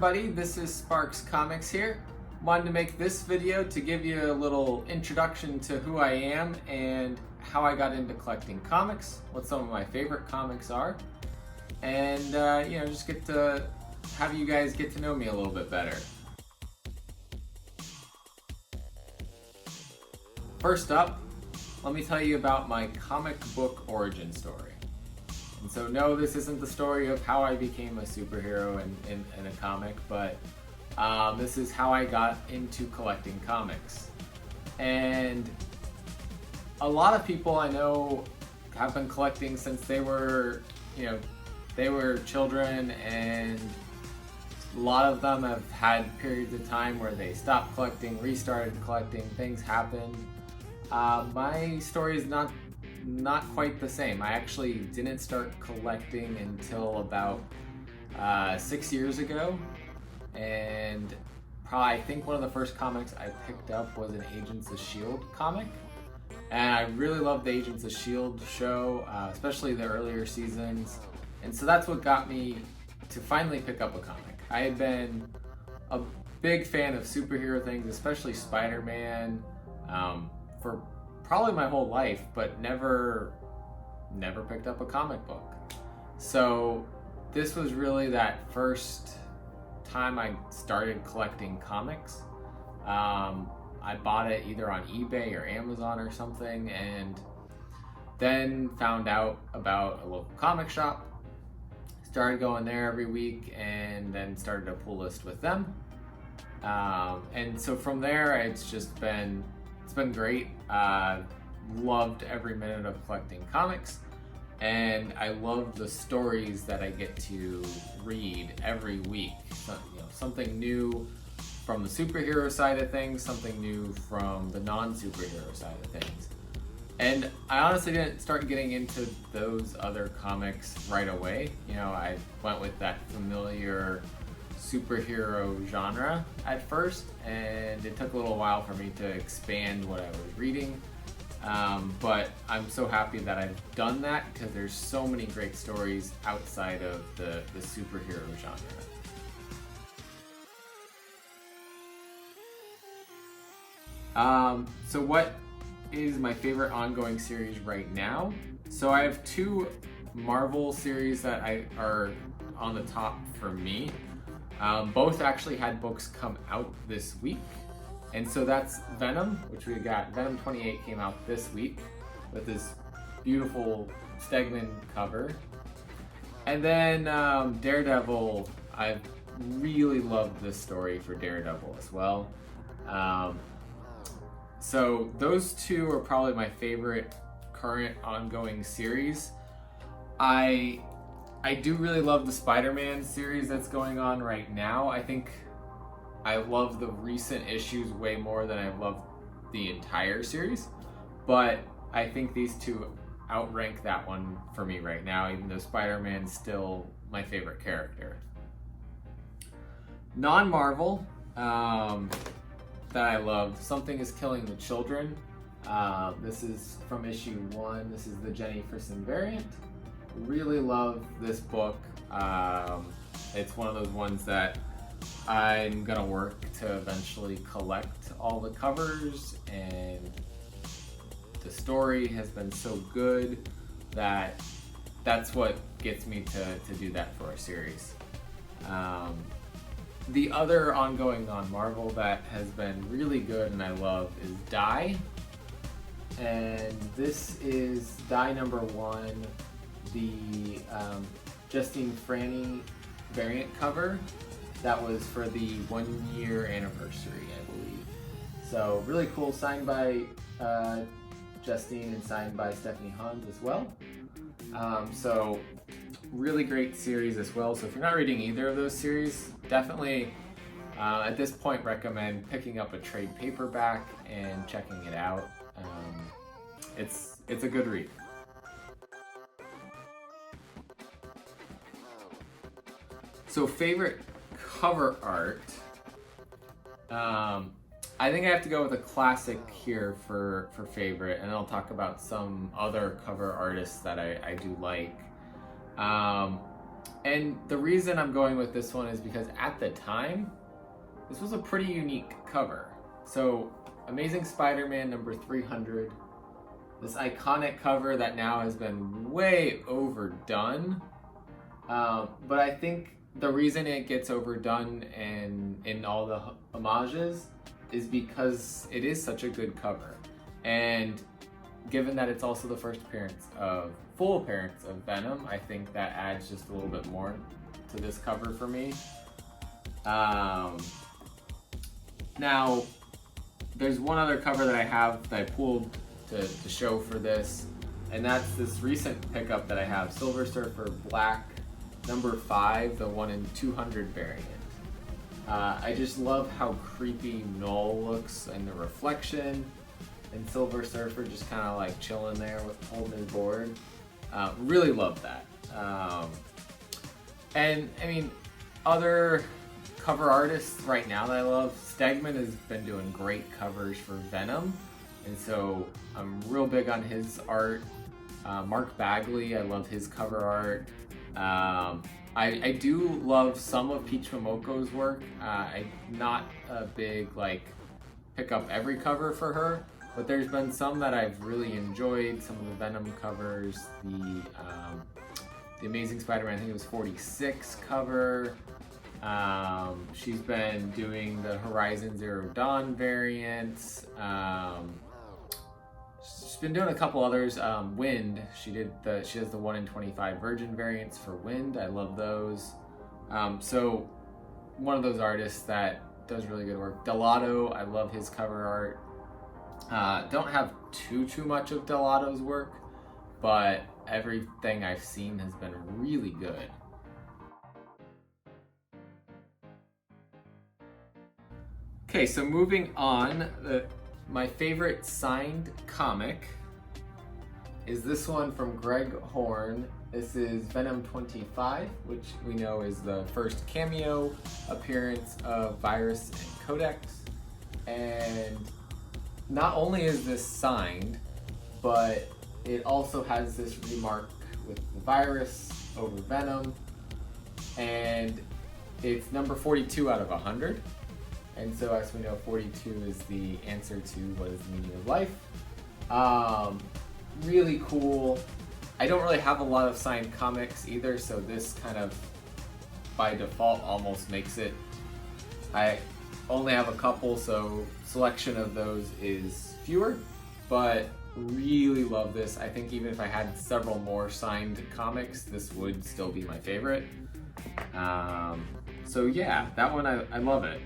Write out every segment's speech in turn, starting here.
everybody, this is Sparks Comics here. Wanted to make this video to give you a little introduction to who I am and how I got into collecting comics, what some of my favorite comics are, and just get to have you guys get to know me a little bit better. First up, let me tell you about my comic book origin story. And so no, this isn't the story of how I became a superhero in a comic, but this is how I got into collecting comics. And a lot of people I know have been collecting since they were children, and a lot of them have had periods of time where they stopped collecting, restarted collecting, things happened. My story is not quite the same. I actually didn't start collecting until about 6 years ago, and I think one of the first comics I picked up was an Agents of S.H.I.E.L.D. comic, and I really loved the Agents of S.H.I.E.L.D. show, especially the earlier seasons, and so that's what got me to finally pick up a comic. I had been a big fan of superhero things, especially Spider-Man, for probably my whole life, but never picked up a comic book. So this was really that first time I started collecting comics. I bought it either on eBay or Amazon or something, and then found out about a local comic shop, started going there every week, and then started a pull list with them. And so from there, it's been great. Loved every minute of collecting comics, and I love the stories that I get to read every week. So, something new from the superhero side of things, something new from the non-superhero side of things. And I honestly didn't start getting into those other comics right away. I went with that familiar superhero genre at first, and it took a little while for me to expand what I was reading, but I'm so happy that I've done that, because there's so many great stories outside of the superhero genre. So what is my favorite ongoing series right now? So I have two Marvel series that are on the top for me. Both actually had books come out this week, and so that's Venom, which we got. Venom 28 came out this week with this beautiful Stegman cover, and then Daredevil. I really loved this story for Daredevil as well. So those two are probably my favorite current ongoing series. I do really love the Spider-Man series that's going on right now. I think I love the recent issues way more than I love the entire series, but I think these two outrank that one for me right now, even though Spider-Man's still my favorite character. Non-Marvel that I love, Something is Killing the Children. This is from issue 1. This is the Jenny Frison variant. Really love this book. It's one of those ones that I'm gonna work to eventually collect all the covers, and the story has been so good that that's what gets me to do that for a series. The other ongoing non-Marvel that has been really good and I love is Die, and this is Die #1, the Justine Franny variant cover that was for the 1-year anniversary, I believe. So really cool, signed by Justine and signed by Stephanie Hans as well. So really great series as well. So if you're not reading either of those series, definitely at this point recommend picking up a trade paperback and checking it out. It's a good read. So favorite cover art, I think I have to go with a classic here for favorite, and I'll talk about some other cover artists that I do like. And the reason I'm going with this one is because at the time, this was a pretty unique cover. So, Amazing Spider-Man number 300, this iconic cover that now has been way overdone. But I think the reason it gets overdone in all the homages is because it is such a good cover. And given that it's also the first full appearance of Venom, I think that adds just a little bit more to this cover for me. Now, there's one other cover that I have that I pulled to show for this, and that's this recent pickup that I have, Silver Surfer Black number 5, the 1 in 200 variant. I just love how creepy Null looks in the reflection, and Silver Surfer just kind of like chilling there with holding his board. Really love that. And I mean, other cover artists right now that I love, Stegman has been doing great covers for Venom, and so I'm real big on his art. Mark Bagley, I love his cover art. I do love some of Peach Momoko's work. I'm not a big pick up every cover for her, but there's been some that I've really enjoyed. Some of the Venom covers, the Amazing Spider-Man, I think it was 46 cover. She's been doing the Horizon Zero Dawn variants. She's been doing a couple others. Wind, she does the 1 in 25 Virgin variants for Wind. I love those. So one of those artists that does really good work. Delato, I love his cover art. Don't have too much of Delato's work, but everything I've seen has been really good. Okay, so moving on, my favorite signed comic is this one from Greg Horn. This is Venom 25, which we know is the first cameo appearance of Virus and Codex. And not only is this signed, but it also has this remark with the Virus over Venom. And it's number 42 out of 100. And so, as we know, 42 is the answer to what is the meaning of life. Really cool. I don't really have a lot of signed comics either, so this kind of, by default, almost makes it. I only have a couple, so selection of those is fewer, but really love this. I think even if I had several more signed comics, this would still be my favorite. So yeah, that one, I love it.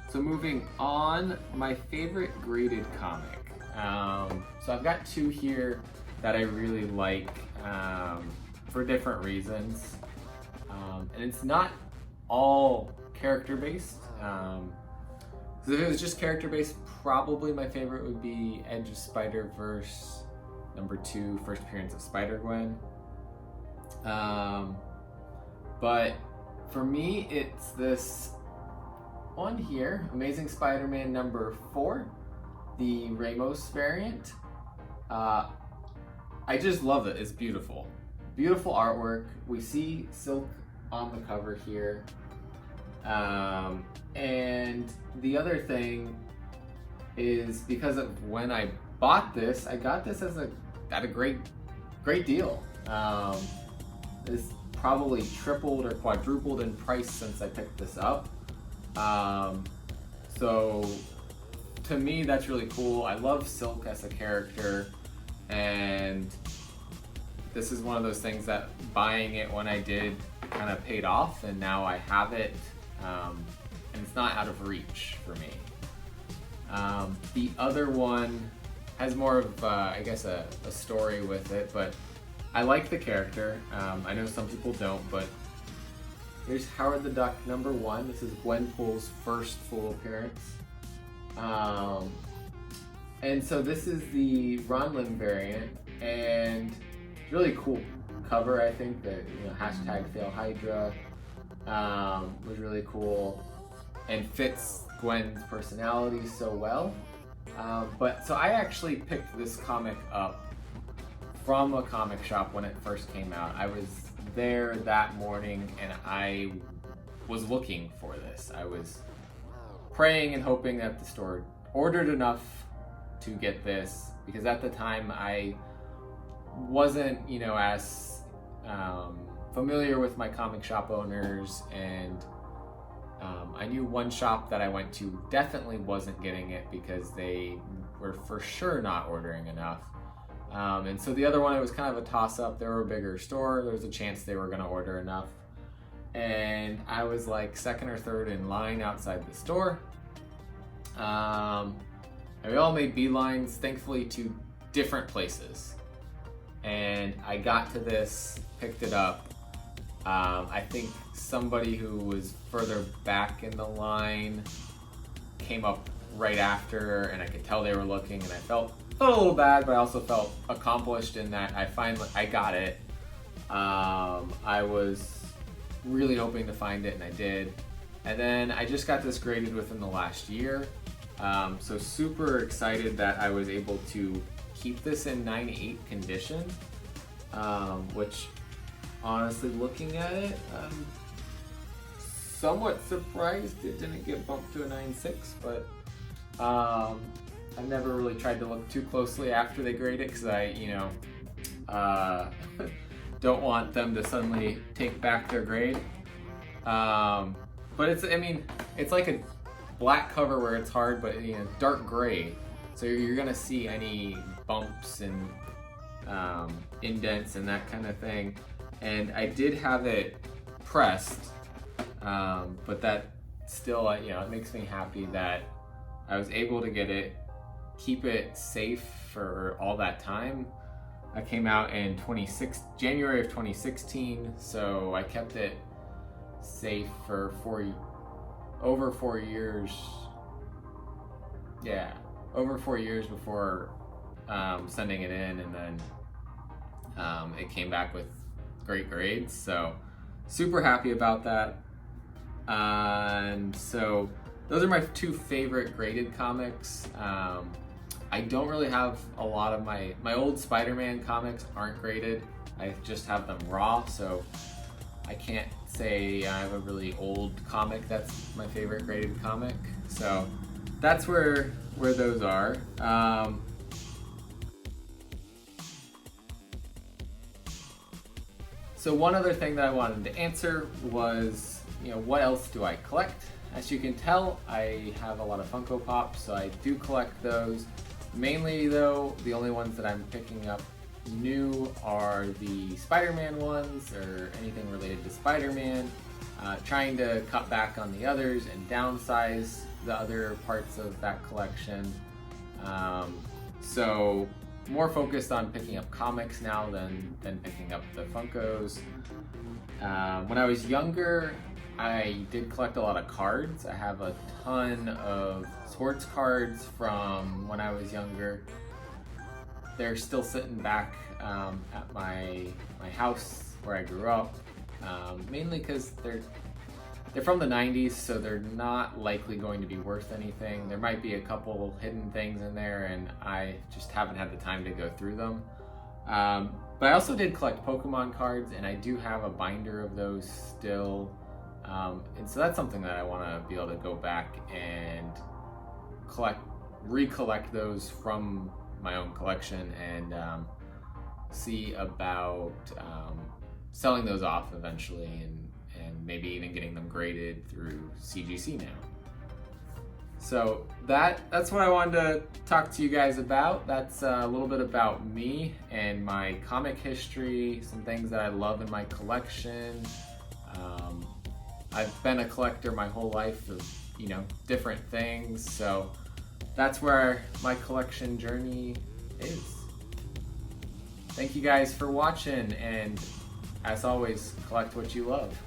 So moving on, my favorite graded comic. So I've got two here that I really like for different reasons. And it's not all character based. So if it was just character based, probably my favorite would be Edge of Spider-Verse number 2, first appearance of Spider-Gwen. But for me, it's this one here, Amazing Spider-Man number 4, the Ramos variant. I just love it. It's beautiful. Beautiful artwork. We see Silk on the cover here. And the other thing is because of when I bought this, I got this at a great deal. This probably tripled or quadrupled in price since I picked this up. So to me, that's really cool. I love Silk as a character, and this is one of those things that buying it when I did kind of paid off, and now I have it, and it's not out of reach for me. The other one has more of, I guess, a story with it, but I like the character. I know some people don't, but here's Howard the Duck number 1. This is Gwenpool's first full appearance. And so this is the Ron Lim variant, and really cool cover. I think that, hashtag Fail Hydra was really cool and fits Gwen's personality so well. But so I actually picked this comic up from a comic shop when it first came out. I was there that morning and I was looking for this. I was praying and hoping that the store ordered enough to get this, because at the time I wasn't, as familiar with my comic shop owners, and I knew one shop that I went to definitely wasn't getting it because they were for sure not ordering enough. And so the other one, it was kind of a toss-up. They were a bigger store. There was a chance they were going to order enough. And I was like second or third in line outside the store. And we all made beelines, thankfully, to different places. And I got to this, picked it up. I think somebody who was further back in the line came up right after, and I could tell they were looking, and I felt a little bad, but I also felt accomplished in that I got it. I was really hoping to find it, and I did. And then I just got this graded within the last year. So super excited that I was able to keep this in 9.8 condition, which honestly, looking at it, I'm somewhat surprised it didn't get bumped to a 9.6, but I never really tried to look too closely after they grade it, because I, don't want them to suddenly take back their grade. But it's like a black cover where it's hard, but dark gray, so you're gonna see any bumps and indents and that kind of thing. And I did have it pressed, but that still, it makes me happy that I was able to get it, keep it safe for all that time. I came out in January of 2016, so I kept it safe for over 4 years. Yeah, over 4 years before sending it in, and then it came back with great grades, so super happy about that. And so those are my two favorite graded comics. I don't really have a lot of my old Spider-Man comics aren't graded. I just have them raw, so I can't say I have a really old comic that's my favorite graded comic. So that's where those are. So one other thing that I wanted to answer was, what else do I collect? As you can tell, I have a lot of Funko Pops, so I do collect those. Mainly though, the only ones that I'm picking up new are the Spider-Man ones, or anything related to Spider-Man. Trying to cut back on the others and downsize the other parts of that collection. So more focused on picking up comics now than picking up the Funkos. When I was younger, I did collect a lot of cards. I have a ton of sports cards from when I was younger. They're still sitting back at my house where I grew up, mainly because they're from the 90s, so they're not likely going to be worth anything. There might be a couple hidden things in there, and I just haven't had the time to go through them. But I also did collect Pokemon cards, and I do have a binder of those still. And so that's something that I want to be able to go back and recollect those from my own collection, and see about selling those off eventually, and maybe even getting them graded through CGC now. So that's what I wanted to talk to you guys about. That's a little bit about me and my comic history, some things that I love in my collection. I've been a collector my whole life of, different things, so that's where my collection journey is. Thank you guys for watching, and as always, collect what you love.